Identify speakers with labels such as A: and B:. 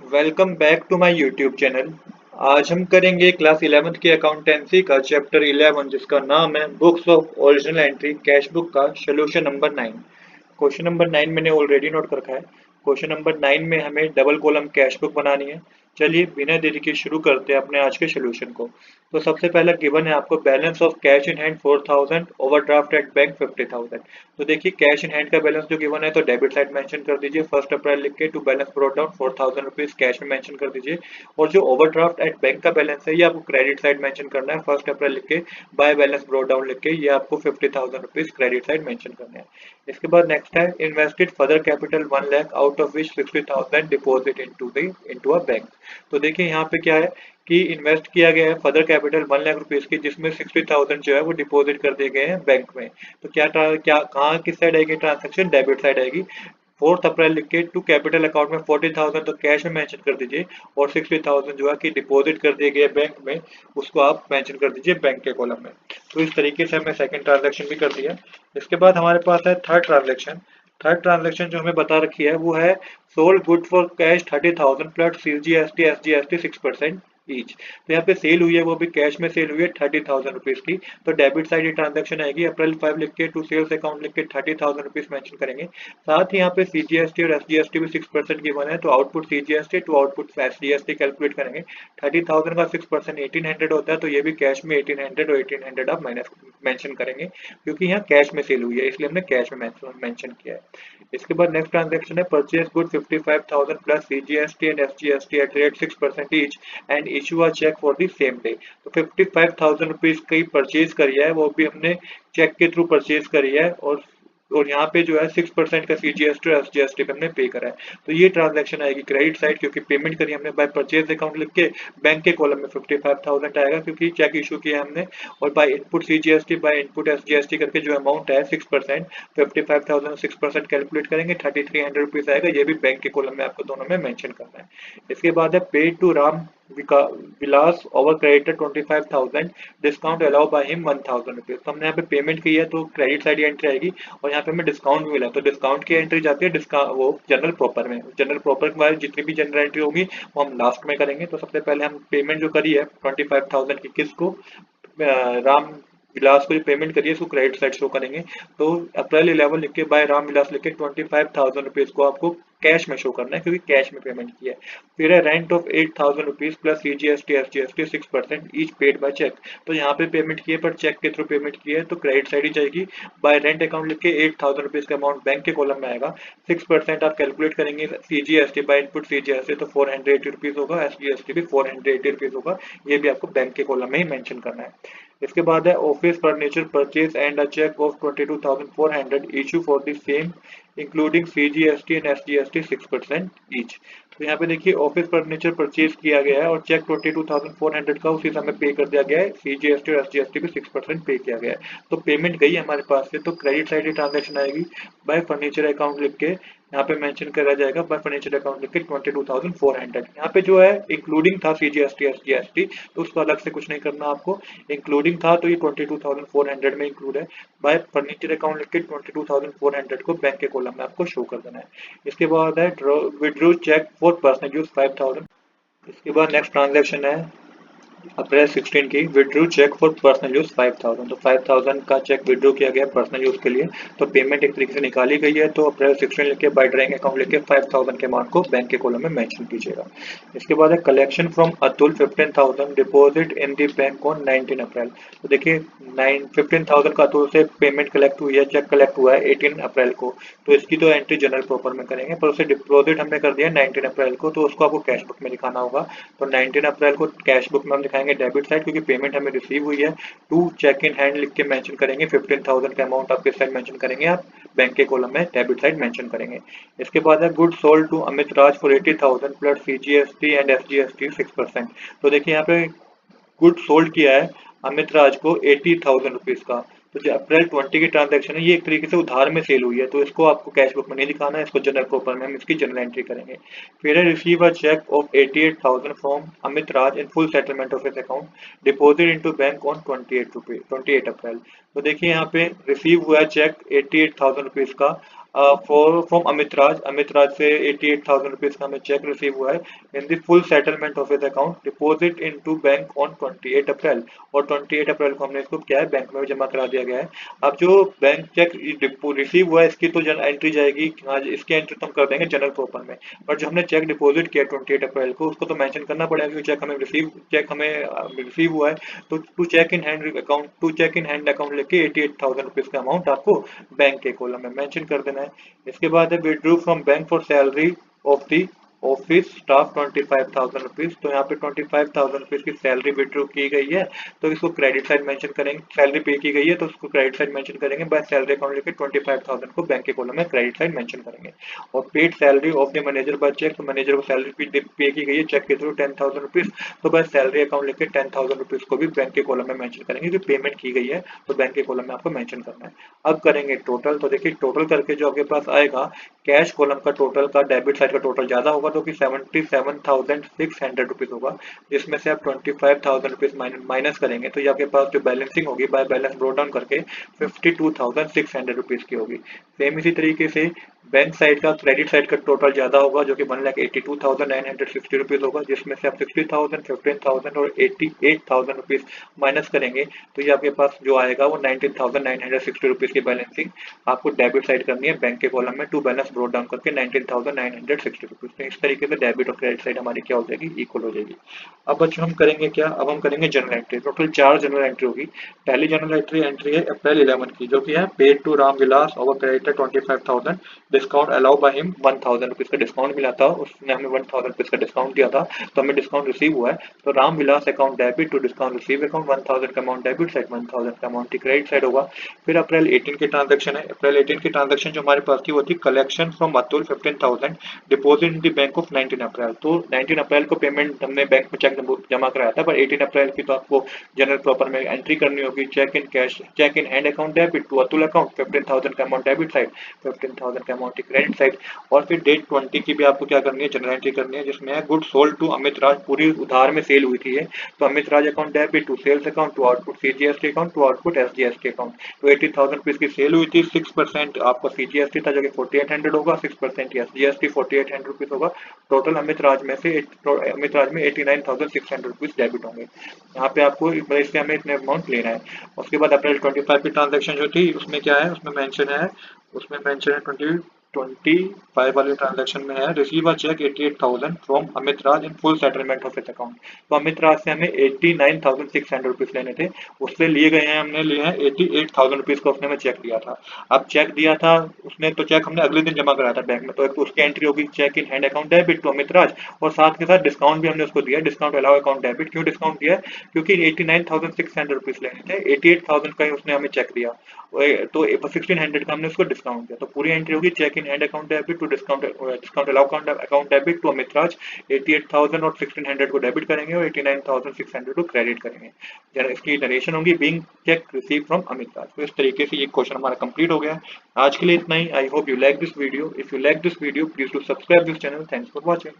A: Welcome back to my YouTube channel. आज हम करेंगे क्लास 11th की अकाउंटेंसी का चैप्टर 11 जिसका नाम है books of original entry cash book का सोल्यूशन नंबर 9। क्वेश्चन नंबर 9 मैंने ऑलरेडी नोट कर रखा है। क्वेश्चन नंबर 9 में हमें डबल कॉलम कैश बुक बनानी है। चलिए बिना देरी के शुरू करते हैं अपने आज के सोल्यूशन को। तो सबसे पहला गिवन है आपको balance of cash in hand 4000, overdraft at bank 50,000। तो देखिए कैश इन हैंड का बैलेंस जो गिवन है तो डेबिट साइड मेंशन कर दीजिए 1 अप्रैल लिख के, to balance brought down 4000 rupees cash में मेंशन कर दीजिए। और जो ओवरड्राफ्ट एट बैंक का बैलेंस है ये आपको क्रेडिट साइड मेंशन करना है 1 अप्रैल लिख के, बाय बैलेंस ब्रॉट डाउन लिख के ये आपको 50,000 रुपीज क्रेडिट साइड मेंशन करना है। इसके बाद नेक्स्ट है invested further capital 1 lakh out of which 60,000 deposit into a bank. तो देखिए यहाँ पे क्या है कि इन्वेस्ट किया गया है फर्दर कैपिटल 1 लाख रुपीज की, जिसमें 60,000 जो है वो डिपॉजिट कर दिए गए हैं बैंक में। तो क्या कहाँ किस साइड आएगी ट्रांजेक्शन, डेबिट साइड आएगी। 4 अप्रैल लिख के टू कैपिटल अकाउंट में 40,000 तो कैश में मेंशन कर दीजिए, और 60,000 जो है कि डिपॉजिट कर दिए गए बैंक में, उसको आप मेंशन कर दीजिए बैंक के कॉलम में। तो इस तरीके से हमने सेकंड ट्रांजेक्शन भी कर दिया। इसके बाद हमारे पास है थर्ड ट्रांजेक्शन। थर्ड ट्रांजेक्शन जो हमें बता रखी है वो है sold good for cash 30,000 plus CGST SGST 6% each. तो यहाँ पे सेल हुई है वो भी कैश में सेल हुई है 30,000 रुपीज की। तो डेबिट साइड ये ट्रांजेक्शन आएगी, अप्रैल 5 लिख के टू सेल्स अकाउंट लिख के 30,000 रुपीज मेंशन करेंगे। साथ ही यहाँ पे CGST और SGST भी 6% गिवन है, तो output CGST to output SGST calculate करेंगे। 30,000 का 6% 1800 होता है, तो ये भी कैश में 1800 और 1800 आप माइनस मेंशन करेंगे, क्योंकि यहाँ कैश में सेल हुई है इसलिए हमने कैश में मेंशन किया है। इसके बाद नेक्स्ट ट्रांजेक्शन है purchase good 55,000 plus CGST and SGST at rate 6% each and issue a cheque for the same day. तो 55,000 रुपीज की परचेज करी है, वो भी हमने चेक के थ्रू परचेज करी है, और यहाँ पे जो है 6% का CGST और SGST हमने पे करा है। तो ये ट्रांजैक्शन आएगी क्रेडिट साइड, क्योंकि पेमेंट करी हमने बाय परचेज अकाउंट लिख के, बैंक के कॉलम में 55,000 आएगा क्योंकि चेक इशू किया हमने। और by input CGST by input SGST करके जो अमाउंट है 6%, 55,000 6% कैलकुलेट करेंगे 3,300 रुपीज आएगा, ये भी बैंक के कॉलम में आपको दोनों में मेंशन करना है। इसके बाद है paid to Ram Vilas over credited 25,000, discount allow by him 1,000 rupees. तो हमने यहाँ पे पेमेंट की है तो क्रेडिट साइड एंट्री आएगी, और यहाँ पे हमें डिस्काउंट भी मिला है तो डिस्काउंट की एंट्री जाती है डिस्काउंट वो जनरल प्रॉपर में। जनरल प्रॉपर के बाद जितनी भी जनरल एंट्री होगी वो हम लास्ट में करेंगे। तो सबसे पहले हम पेमेंट जो करी है 25,000 की किसको, राम विलास को जो पेमेंट करिए उसको क्रेडिट साइड शो करेंगे। तो अप्रैल 11 लिख के बाय राम विलास लिख के 25,000 रुपीज को आपको कैश में शो करना है, क्योंकि कैश में पेमेंट किया है। फिर है rent of 8,000 rupees plus CGST SGST 6% each paid by cheque. तो यहाँ पे पेमेंट किए पर चेक के थ्रू पेमेंट किया है तो क्रेडिट साइड ही जाएगी। बाय रेंट अकाउंट लिख के 8,000 रुपीज का अमाउंट बैंक के कॉलम में आएगा। 6% आप कैलकुलेट करेंगे CGST बाय इनपुट CGST तो 480 रुपीज होगा, SGST भी 480 रुपीज होगा। ये भी आपको बैंक के कॉलम में ही मेंशन करना है। इसके बाद है office furniture purchase and a cheque of 22,400 issue for the same including CGST and SGST 6% each. तो यहाँ पे देखिए ऑफिस फर्नीचर परचेज किया गया है और चेक 22,400 का उसी समय पे कर दिया गया है, CGST और SGST भी 6% पे किया गया है। तो पेमेंट गई हमारे पास से, तो क्रेडिट साइड ट्रांजेक्शन आएगी बाय फर्नीचर अकाउंट लिख के, यहाँ पे मेंशन करा जाएगा बाय फर्नीचर अकाउंट लिख के 22,400। यहाँ पे जो है इंक्लूडिंग था CGST SGST, तो उसको अलग से कुछ नहीं करना आपको। इंक्लूडिंग था तो ये 22,400 में इंक्लूड है। बाय फर्नीचर अकाउंट लिख के 22,400 को बैंक के कॉलम में आपको शो कर देना है। इसके बाद है withdraw cheque for personal use 5,000। इसके बाद नेक्स्ट ट्रांजेक्शन है अप्रैल 16 की withdrew cheque for personal use 5,000। तो 5,000 का चेक विड्रू किया गया पर्सनल यूज के लिए, तो पेमेंट एक तरीके से निकाली गई है। तो अप्रैल 16 लिख के बाय ड्राइंग अकाउंट लिख के 5,000 के अमाउंट को बैंक के कॉलम में मेंशन कीजिएगा। इसके बाद है collection from Atul 15,000 deposit in the bank on 19 अप्रैल। तो देखिए 15,000 का अतुल से पेमेंट कलेक्ट हुई है, चेक कलेक्ट हुआ है 18 अप्रैल को। तो इसकी तो एंट्री जनरल प्रॉपर में करेंगे, पर उसे डिपॉजिट हमने कर दिया 19 अप्रैल को, तो उसको आपको कैश बुक में दिखाना होगा। तो 19 अप्रैल को कैश बुक में हम दिखाएंगे डेबिट साइड, क्योंकि पेमेंट हमें रिसीव हुई है। टू चेक इन हैंड लिख के मेंशन करेंगे, 15,000 का अमाउंट आप किस साइड मेंशन करेंगे, आप बैंक के कॉलम में डेबिट साइड मेंशन करेंगे। इसके बाद है good sold to Amit Raj for 80,000 plus CGST and SGST 6%। तो देखिए यहाँ पे गुड सोल्ड किया है अमित राज को 80,000 रुपीज का। तो जो अप्रैल 20 की ट्रांजेक्शन है ये एक तरीके से उधार में सेल हुई है, तो इसको आपको कैश बुक में नहीं दिखाना है, इसको जनरल प्रॉपर में हम इसकी जनरल एंट्री करेंगे। फिर है receive a cheque of 88,000 from Amit Raj in full settlement of his account deposit into bank on 28 April. तो देखिए यहाँ पे रिसीव हुआ है चेक 88,000 रुपीज का फॉर फ्रॉम अमित राज से 88,000 रुपीज का हमें चेक रिसीव हुआ है in the full settlement of his account deposit into bank on 28 April, और 28 अप्रैल को हमने इसको क्या है बैंक में जमा करा दिया गया है। अब जो बैंक चेक रिसीव हुआ है इसकी तो एंट्री जाएगी, आज इसकी एंट्री तो हम कर देंगे जनरल प्रॉपर में, बट जो हमने चेक डिपॉजिट किया 28 अप्रैल को उसको तो मेंशन करना पड़ेगा कि चेक हमें रिसीव हुआ है। तो to cheque in hand account लेके 88,000 रुपीज का अमाउंट आपको बैंक के कॉलम में मेंशन कर देना है। इसके बाद है withdrew from bank for salary of the office staff 25,000 rupees, तो यहाँ पे 25,000 रुपीज की सैलरी विड्रू की गई है तो इसको क्रेडिट साइड मेंशन करेंगे, सैलरी पे की गई है तो उसको क्रेडिट साइड मेंशन करेंगे, बाय सैलरी अकाउंट लेके 25,000 को बैंक के कॉलम में क्रेडिट साइड मेंशन करेंगे। और paid salary of the manager by cheque, तो मैनेजर को सैलरी पे की गई है चेक के थ्रू 10,000 रुपीज, तो बाय सैलरी अकाउंट लेके 10,000 रुपीज को भी बैंक के कॉलम में मेंशन करेंगे कि पेमेंट की गई है, तो बैंक के कॉलम में आपको मेंशन करना है। अब करेंगे टोटल, तो देखिए टोटल करके जो आपके पास आएगा कैश कॉलम का टोटल का डेबिट साइड का टोटल ज्यादा होगा तो कि 77,600 रुपीज होगा, जिसमें से आप 25,000 रुपीज माइनस करेंगे तो ये आपके पास जो बैलेंसिंग होगी बाय बैलेंस ब्रोट डाउन करके 52,600 रुपीज की होगी। सेम इसी तरीके से बैंक साइड का क्रेडिट साइड का टोटल ज्यादा होगा जो कि 1,82,960 रुपीज होगा, जिसमें से आप 60,000, 15,000 और 88,000 रुपीज माइनस करेंगे तो ये आपके पास जो आएगा वो 19,960 रुपीज की बैलेंसिंग आपको डेबिट साइड करनी है बैंक के कॉलम में टू बैलेंस ब्रोट डाउन करके 19,960 रुपीज। तो इस तरीके से डेबिट और क्रेडिट साइड हमारी क्या हो जाएगी, इक्वल हो जाएगी। अब बच्चों हम करेंगे क्या, अब हम करेंगे general entry. Total 4 general entry होगी। पहली जनरल एंट्री है अप्रैल 11 की जो कि है paid to Ram Vilas over creditor 25,000, discount allow by him 1,000 rupees का डिस्काउंट मिला था, उसने हमें 1,000 रुपीज का डिस्काउंट दिया था तो हमें डिस्काउंट रिसीव हुआ है। तो Ram Vilas account debit to discount receive account 1,000 का अमाउंट डेबिट साइड, 1,000 का अमाउंट क्रेडिट साइड होगा। फिर अप्रैल 18 की ट्रांजेक्शन है। अप्रैल 18 की ट्रांजेक्शन जो हमारे पास थी वो थी collection from Atul 15,000 deposit in the bank of 19 अप्रैल। तो 19 अप्रैल को पेमेंट हमने बैंक में चेक जमा कराया था, पर 18 अप्रैल की तो आपको जनरल प्रॉपर में एंट्री करनी होगी। Cheque in cash, cheque in hand account debit to Atul account 15,000 का अमाउंट डेबिट साइड, 15,000 का अमाउंट क्रेडिट साइड। और फिर डेट 20 की भी आपको क्या करनी है, जनरल एंट्री करनी है, जिसमें है good sold to Amit Raj, पूरी उधार में सेल हुई थी ये, तो Amit Raj account debit to sales account to output CGST account to output SGST account. तो 80,000 रुपीज की सेल हुई थी, 6% आपका सीजीएसटी था जो कि 4800 होगा, 6% एसजीएसटी 4800 रुपीज होगा। टोटल अमित राज में 89,600 रुपीज डेबिट होंगे। यहाँ पे आपको इससे हमें इतने अमाउंट लेना है। उसके बाद अप्रैल 25 की ट्रांजेक्शन जो थी उसमें क्या है, उसमें मेंशन है 25 वाले ट्रांजैक्शन में है receive a cheque 88,000 from Amit Raj in full settlement of it account. तो अमित राज से हमें 89,600 रुपीज लेने थे, उससे लिए गए हैं, हमने लिए हैं 88,000 रुपीज का, उसने हमें चेक दिया था। अब चेक दिया था उसने, तो चेक हमने अगले दिन जमा कराया था बैंक में, तो एक तो उसकी एंट्री होगी cheque in hand account debit to Amit Raj, और साथ के साथ डिस्काउंट भी हमने उसको दिया, डिस्काउंट अलाउ अकाउंट डेबिट। क्यों डिस्काउंट दिया है, क्योंकि 89,600 रुपीज लेने थे, 88,000 का ही उसने हमें चेक दिया, तो 1600 का हमने उसको डिस्काउंट दिया। तो पूरी एंट्री होगी cheque in hand account debit to discount allow account debit to Amit Raj 88,000 और 1600 को डेबिट करेंगे और 89,600 को क्रेडिट करेंगे। इसकी नरेशन होगी being cheque receive from Amit Raj. तो इस तरीके से ये क्वेश्चन हमारा कंप्लीट हो गया। आज के लिए इतना ही। I hope you like this video. If you like this video please do subscribe this channel. Thanks for watching.